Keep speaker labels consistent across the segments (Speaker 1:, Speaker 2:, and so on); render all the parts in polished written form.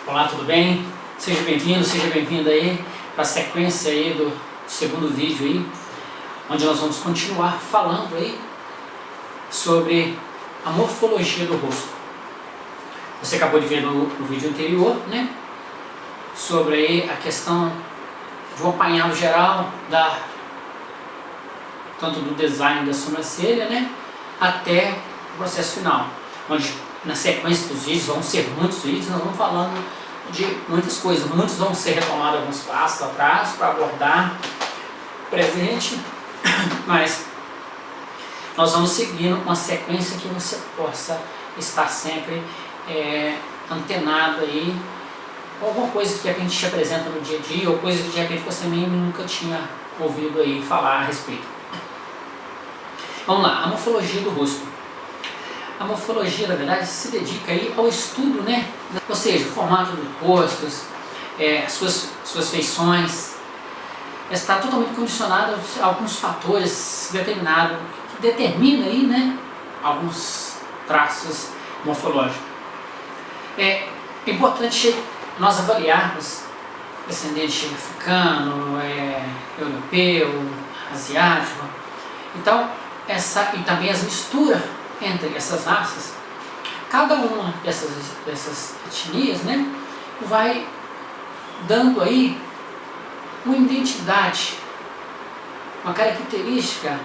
Speaker 1: Olá, tudo bem? Seja bem-vindo aí para a sequência aí do segundo vídeo aí, onde nós vamos continuar falando aí sobre a morfologia do rosto. Você acabou de ver no vídeo anterior, né? Sobre aí a questão de um apanhado geral tanto do design da sobrancelha, né? Até o processo final, onde na sequência dos vídeos, vão ser muitos vídeos, nós vamos falando de muitas coisas. Muitos vão ser retomados alguns passos atrás para abordar o presente, mas nós vamos seguindo uma sequência que você possa estar sempre antenado aí, ou alguma coisa que a gente te apresenta no dia a dia, ou coisa que de repente você nem nunca tinha ouvido aí falar a respeito. Vamos lá, a morfologia do rosto. A morfologia, na verdade, se dedica aí ao estudo, né? Ou seja, o formato do rosto, suas feições, está totalmente condicionado a alguns fatores determinados, que determina aí, né, alguns traços morfológicos. É importante nós avaliarmos descendente africano, europeu, asiático, então, e também as misturas entre essas raças. Cada uma dessas etnias, né, vai dando aí uma identidade, uma característica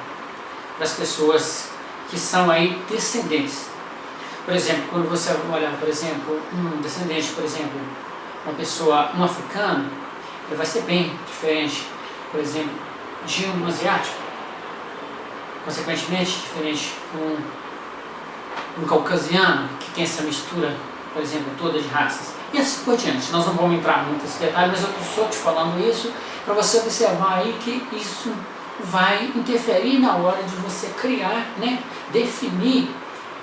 Speaker 1: para as pessoas que são aí descendentes. Por exemplo, quando você olha, por exemplo, um descendente, por exemplo, um africano, ele vai ser bem diferente, por exemplo, de um asiático, consequentemente diferente de um caucasiano, que tem essa mistura, por exemplo, toda de raças, e assim por diante. Nós não vamos entrar muito nesse detalhe, mas eu estou te falando isso para você observar aí que isso vai interferir na hora de você criar, né, definir,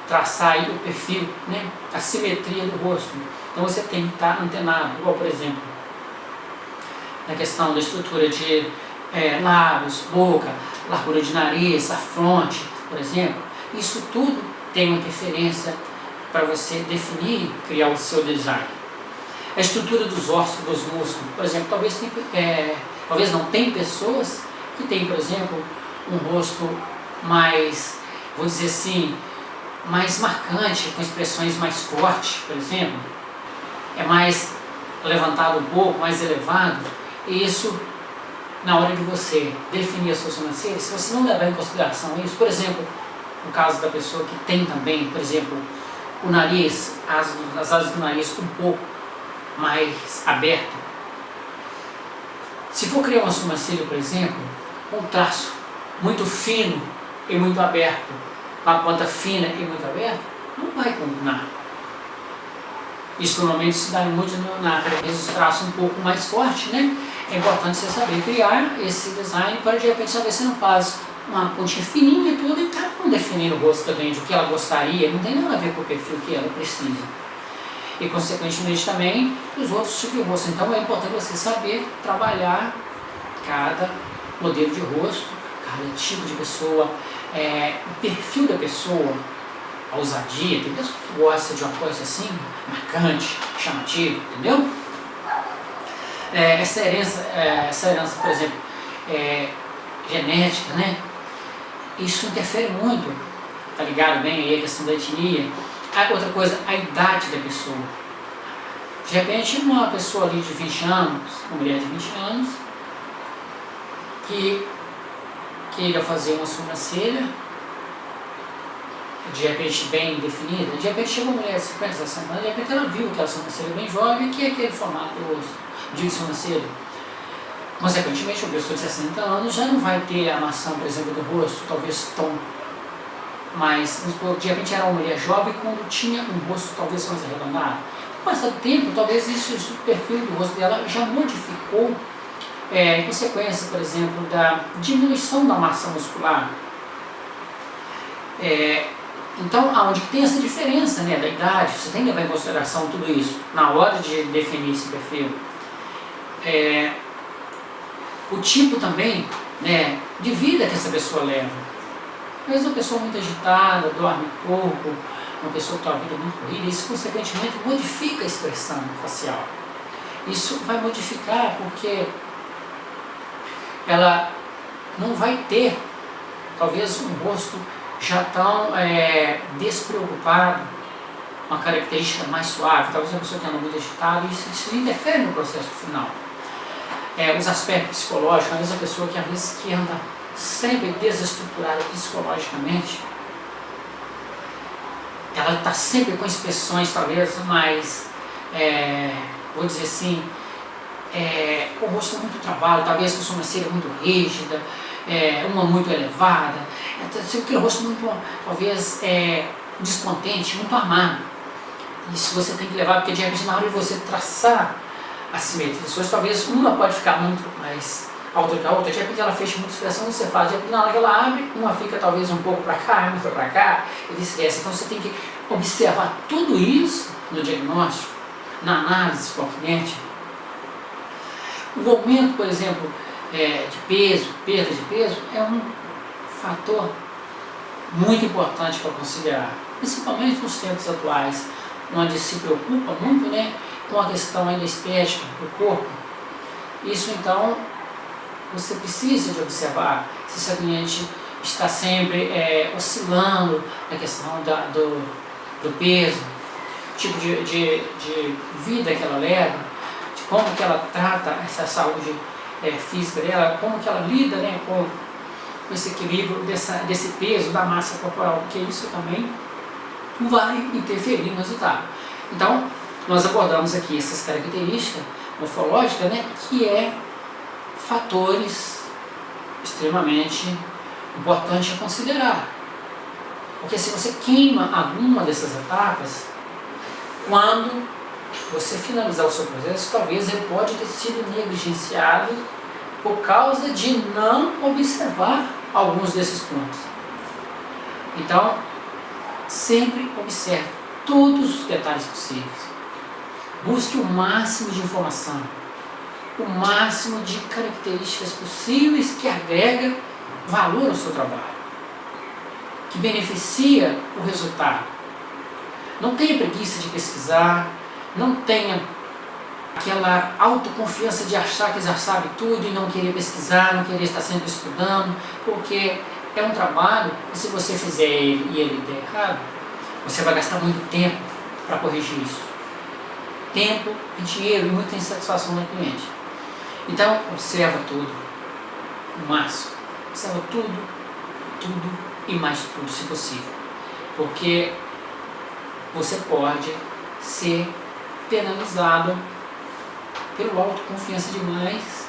Speaker 1: traçar aí o perfil, né, a simetria do rosto. Então você tem que estar antenado, igual por exemplo, na questão da estrutura de lábios, boca, largura de nariz, a fronte, por exemplo. Isso tudo tem uma interferência para você definir, criar o seu design. A estrutura dos ossos, dos músculos, por exemplo, talvez não tem pessoas que têm, por exemplo, um rosto mais, vou dizer assim, mais marcante, com expressões mais fortes, por exemplo, é mais levantado um pouco, mais elevado, e isso, na hora de você definir a sua sobrancelha, se você não levar em consideração isso, por exemplo, no caso da pessoa que tem também, por exemplo, o nariz, as asas do nariz um pouco mais aberto. Se for criar uma sobrancelha, por exemplo, com um traço muito fino e muito aberto, com a ponta fina e muito aberta, não vai combinar. Isso normalmente se dá muito às vezes os traços um pouco mais forte, né? É importante você saber criar esse design para de repente saber se não faz uma pontinha fininha e tudo, e está definindo o rosto também, de o que ela gostaria, não tem nada a ver com o perfil que ela precisa. E consequentemente também os outros tipos de rosto. Então é importante você saber trabalhar cada modelo de rosto, cada tipo de pessoa, o perfil da pessoa, a ousadia. Tem pessoa que gosta de uma coisa assim, marcante, chamativa, entendeu? Essa herança, por exemplo, genética, né? Isso interfere muito, tá ligado bem aí a questão da etnia. Outra coisa, a idade da pessoa. De repente, uma pessoa ali de 20 anos, uma mulher de 20 anos, que queira fazer uma sobrancelha, de repente bem definida, de repente chega uma mulher de 50, 60 anos, de repente ela viu aquela sobrancelha bem jovem, que é aquele formato de sobrancelha. Consequentemente, uma pessoa de 60 anos já não vai ter a armação, por exemplo, do rosto, talvez tão mais. De repente era uma mulher jovem quando tinha um rosto talvez mais arredondado. Com o passar do tempo, talvez o perfil do rosto dela já modificou, em consequência, por exemplo, da diminuição da massa muscular. Então, aonde tem essa diferença, né, da idade, você tem que levar em consideração tudo isso na hora de definir esse perfil. O tipo também, né, de vida que essa pessoa leva. Às vezes uma pessoa muito agitada, dorme pouco, uma pessoa que tem uma vida muito corrida, isso consequentemente modifica a expressão facial. Isso vai modificar porque ela não vai ter, talvez, um rosto já tão despreocupado, uma característica mais suave, talvez uma pessoa que anda muito agitada, isso interfere no processo final. Os aspectos psicológicos, às vezes a pessoa que às vezes que anda sempre desestruturada psicologicamente, ela está sempre com expressões talvez mais, vou dizer assim, com o rosto muito travado, talvez com a sobrancelha muito rígida, uma muito elevada, aquele rosto muito, talvez, descontente, muito amargo. Isso você tem que levar, porque de repente na hora de você traçar a simetria das coisas, talvez uma pode ficar muito mais alta que a outra, de repente ela fecha muita expressão, você faz, de repente na hora que ela abre, uma fica talvez um pouco para cá, outra para cá, e vice-versa. Então você tem que observar tudo isso no diagnóstico, na análise com o cliente. O aumento, por exemplo, de peso, perda de peso, é um fator muito importante para considerar, principalmente nos tempos atuais, onde se preocupa muito, com a questão ainda estética do corpo. Isso então, você precisa de observar se essa cliente está sempre oscilando na questão do peso, tipo de vida que ela leva, de como que ela trata essa saúde física dela, como que ela lida com esse equilíbrio desse peso, da massa corporal, porque isso também vai interferir no resultado. Então, nós abordamos aqui essas características morfológicas, que fatores extremamente importantes a considerar. Porque se você queima alguma dessas etapas, quando você finalizar o seu processo, talvez ele pode ter sido negligenciado por causa de não observar alguns desses pontos. Então, sempre observe todos os detalhes possíveis. Busque o máximo de informação, o máximo de características possíveis que agrega valor ao seu trabalho, que beneficia o resultado. Não tenha preguiça de pesquisar, não tenha aquela autoconfiança de achar que já sabe tudo e não querer pesquisar, não querer estar sempre estudando, porque é um trabalho que se você fizer ele e ele der errado, você vai gastar muito tempo para corrigir isso. Tempo e dinheiro e muita insatisfação do cliente. Então, observa tudo, o máximo. Observa tudo e mais tudo, se possível. Porque você pode ser penalizado pelo autoconfiança demais,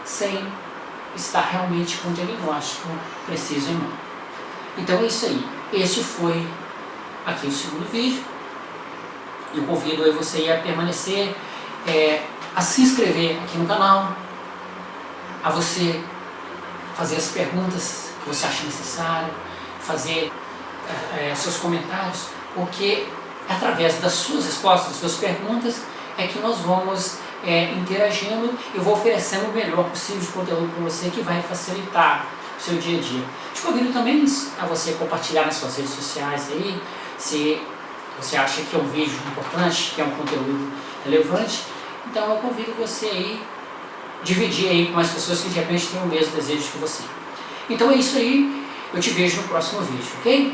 Speaker 1: sem estar realmente com o diagnóstico preciso em mão. Então é isso aí. Este foi aqui o segundo vídeo. Eu convido aí você a permanecer, a se inscrever aqui no canal, a você fazer as perguntas que você acha necessário, fazer seus comentários, porque através das suas respostas, das suas perguntas, é que nós vamos interagindo. Eu vou oferecendo o melhor possível de conteúdo para você, que vai facilitar o seu dia a dia. Te convido também a você compartilhar nas suas redes sociais aí, se você acha que é um vídeo importante, que é um conteúdo relevante. Então eu convido você aí, dividir aí com mais pessoas que de repente têm o mesmo desejo que você. Então é isso aí, eu te vejo no próximo vídeo, ok?